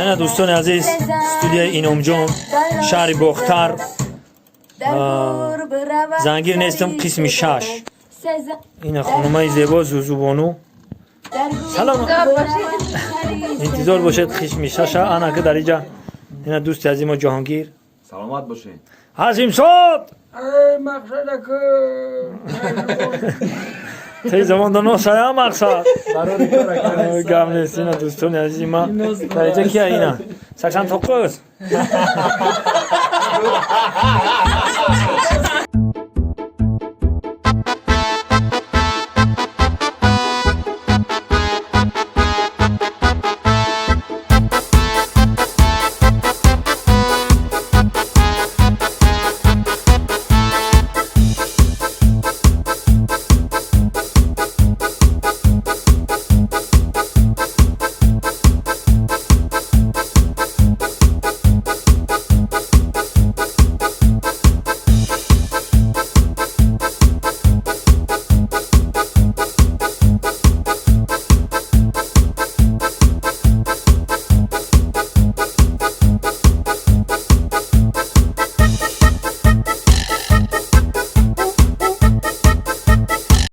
نه دوستان عزیز استودیوی اینومجان شهر باختر زنگیر نیستم قسم 6 این خانمای زیبا زوزوبانو سلام انتظار باشد قسم 6 انا که در اینجا این دوست عزیز ما جهانگیر سلامت باشین حسیم صاد مقصد تی زمان دو سایا مقصد گم نیست اینا دوستان عزیز ما در اینجا کیا اینا 89